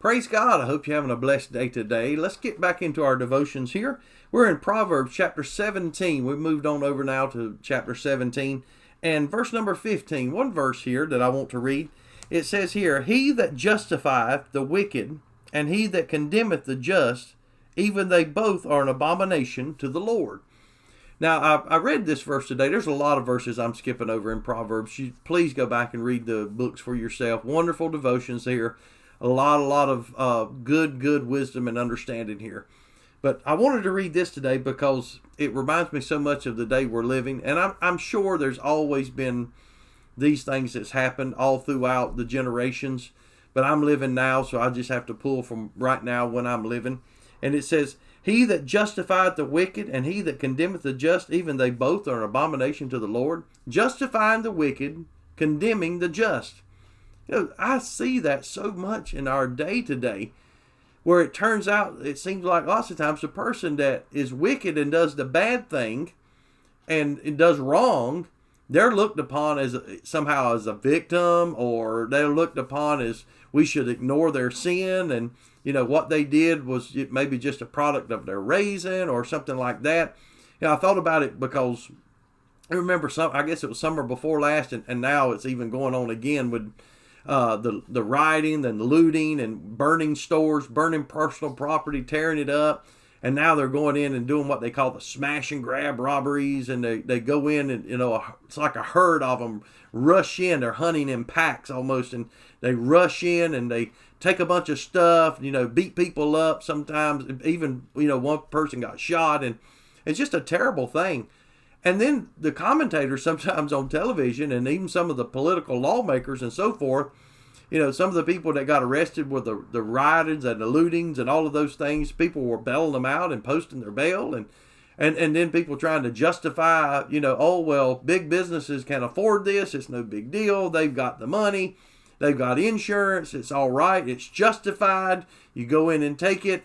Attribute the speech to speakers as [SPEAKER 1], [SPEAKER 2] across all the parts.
[SPEAKER 1] Praise God. I hope you're having a blessed day today. Let's get back into our devotions here. We're in Proverbs chapter 17. We've moved on over now to chapter 17 and verse number 15. One verse here that I want to read. It says here, He that justifieth the wicked and he that condemneth the just, even they both are an abomination to the Lord. Now, I read this verse today. There's a lot of verses I'm skipping over in Proverbs. Please go back and read the books for yourself. Wonderful devotions here. A lot of good wisdom and understanding here. But I wanted to read this today because it reminds me so much of the day we're living. And I'm sure there's always been these things that's happened all throughout the generations. But I'm living now, so I just have to pull from right now when I'm living. And it says, He that justifieth the wicked and he that condemneth the just, even they both are an abomination to the Lord. Justifying the wicked, condemning the just. I see that so much in our day to day, where it turns out, it seems like lots of times the person that is wicked and does the bad thing and does wrong, they're looked upon as somehow as a victim, or they're looked upon as we should ignore their sin, and what they did was maybe just a product of their raising or something like that. I thought about it because I remember I guess it was summer before last, and now it's even going on again with the rioting and the looting and burning stores, burning personal property, tearing it up. And now they're going in and doing what they call the smash and grab robberies. And they go in and, it's like a herd of them rush in. They're hunting in packs almost. And they rush in and they take a bunch of stuff, beat people up sometimes. Even, one person got shot. And it's just a terrible thing. And then the commentators sometimes on television, and even some of the political lawmakers and so forth, some of the people that got arrested with the riotings and the lootings and all of those things, people were bailing them out and posting their bail. And then people trying to justify, oh, well, big businesses can afford this. It's no big deal. They've got the money. They've got insurance. It's all right. It's justified. You go in and take it.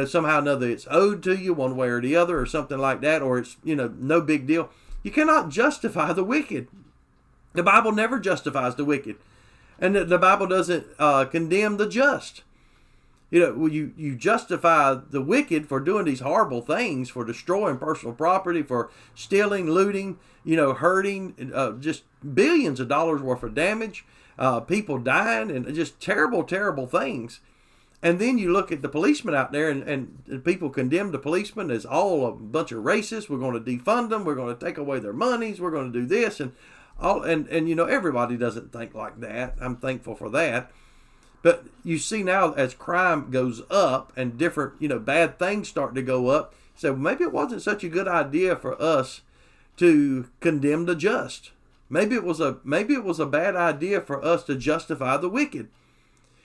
[SPEAKER 1] Somehow or another it's owed to you one way or the other or something like that, or it's, no big deal. You cannot justify the wicked. The Bible never justifies the wicked. And the Bible doesn't condemn the just. You justify the wicked for doing these horrible things, for destroying personal property, for stealing, looting, hurting, just billions of dollars worth of damage, people dying, and just terrible, terrible things. And then you look at the policemen out there, and people condemn the policemen as all a bunch of racists. We're going to defund them. We're going to take away their monies. We're going to do this and all. And everybody doesn't think like that. I'm thankful for that. But you see now as crime goes up and different bad things start to go up. So maybe it wasn't such a good idea for us to condemn the just. Maybe it was a bad idea for us to justify the wicked.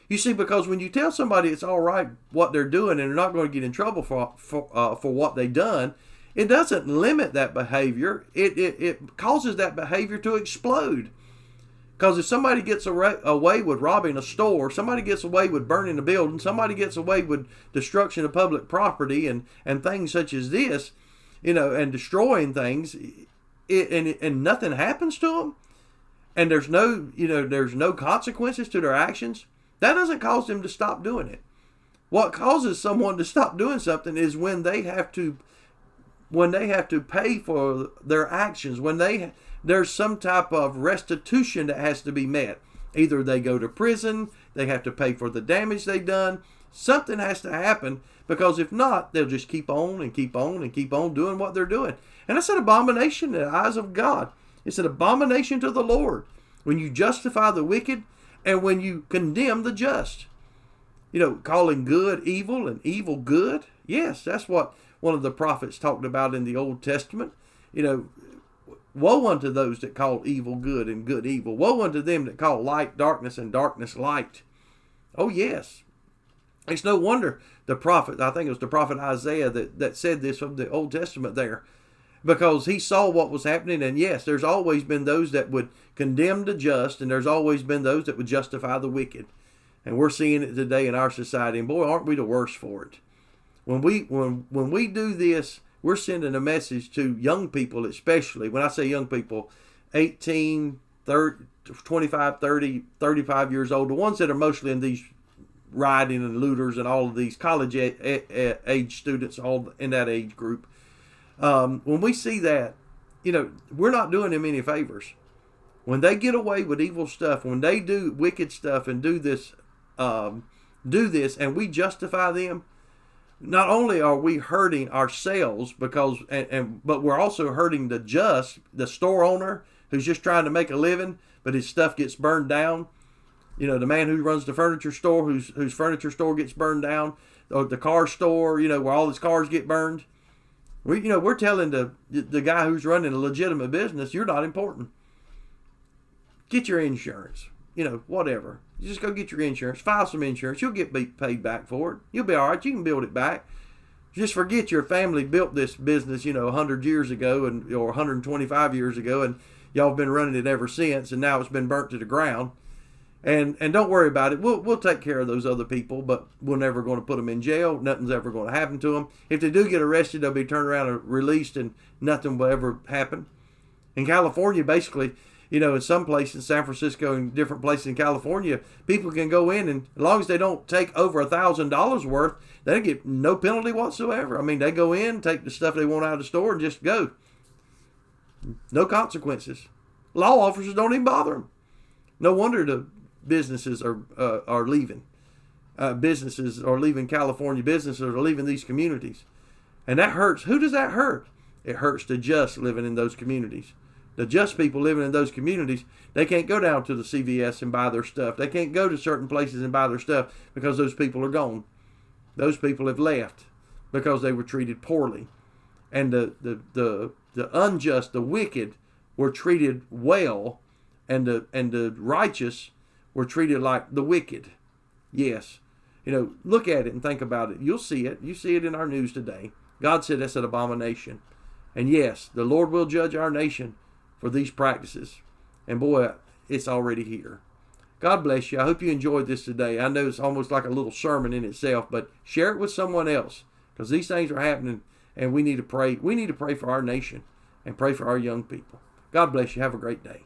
[SPEAKER 1] You see, because when you tell somebody it's all right what they're doing and they're not going to get in trouble for what they've done, it doesn't limit that behavior. It causes that behavior to explode. Because if somebody gets away with robbing a store, somebody gets away with burning a building, somebody gets away with destruction of public property and things such as this, and destroying things, and nothing happens to them, and there's no consequences to their actions, that doesn't cause them to stop doing it. What causes someone to stop doing something is when they have to pay for their actions, when there's some type of restitution that has to be met. Either they go to prison, they have to pay for the damage they've done. Something has to happen, because if not, they'll just keep on and keep on and keep on doing what they're doing. And that's an abomination in the eyes of God. It's an abomination to the Lord when you justify the wicked and when you condemn the just. Calling good evil and evil good. Yes, that's what one of the prophets talked about in the Old Testament. Woe unto those that call evil good and good evil. Woe unto them that call light darkness and darkness light. Oh, yes. It's no wonder the prophet, I think it was the prophet Isaiah that said this from the Old Testament there. Because he saw what was happening, and yes, there's always been those that would condemn the just, and there's always been those that would justify the wicked. And we're seeing it today in our society, and boy, aren't we the worst for it. When we do this, we're sending a message to young people, especially. When I say young people, 18, 30, 25, 30, 35 years old, the ones that are mostly in these rioting and looters and all of these college age students, all in that age group. When we see that, we're not doing them any favors. When they get away with evil stuff, when they do wicked stuff and do this, and we justify them, not only are we hurting ourselves but we're also hurting the store owner who's just trying to make a living, but his stuff gets burned down. The man who runs the furniture store, whose furniture store gets burned down, or the car store, where all his cars get burned. We're telling the guy who's running a legitimate business, you're not important. Get your insurance, whatever. You just go get your insurance, file some insurance. You'll get paid back for it. You'll be all right. You can build it back. Just forget your family built this business, 100 years ago or 125 years ago, and y'all have been running it ever since, and now it's been burnt to the ground. And don't worry about it. We'll take care of those other people, but we're never going to put them in jail. Nothing's ever going to happen to them. If they do get arrested, they'll be turned around and released, and nothing will ever happen. In California, basically, in some places, San Francisco and different places in California, people can go in, and as long as they don't take over $1,000 worth, they get no penalty whatsoever. I mean, they go in, take the stuff they want out of the store, and just go. No consequences. Law officers don't even bother them. No wonder the businesses are leaving. Businesses are leaving California. Businesses are leaving these communities. And that hurts. Who does that hurt? It hurts the just living in those communities. The just people living in those communities, they can't go down to the CVS and buy their stuff. They can't go to certain places and buy their stuff because those people are gone. Those people have left because they were treated poorly. And the unjust, the wicked, were treated well, and the righteous were treated like the wicked. Yes. Look at it and think about it. You'll see it. You see it in our news today. God said that's an abomination. And yes, the Lord will judge our nation for these practices. And boy, it's already here. God bless you. I hope you enjoyed this today. I know it's almost like a little sermon in itself, but share it with someone else, because these things are happening, and we need to pray. We need to pray for our nation and pray for our young people. God bless you. Have a great day.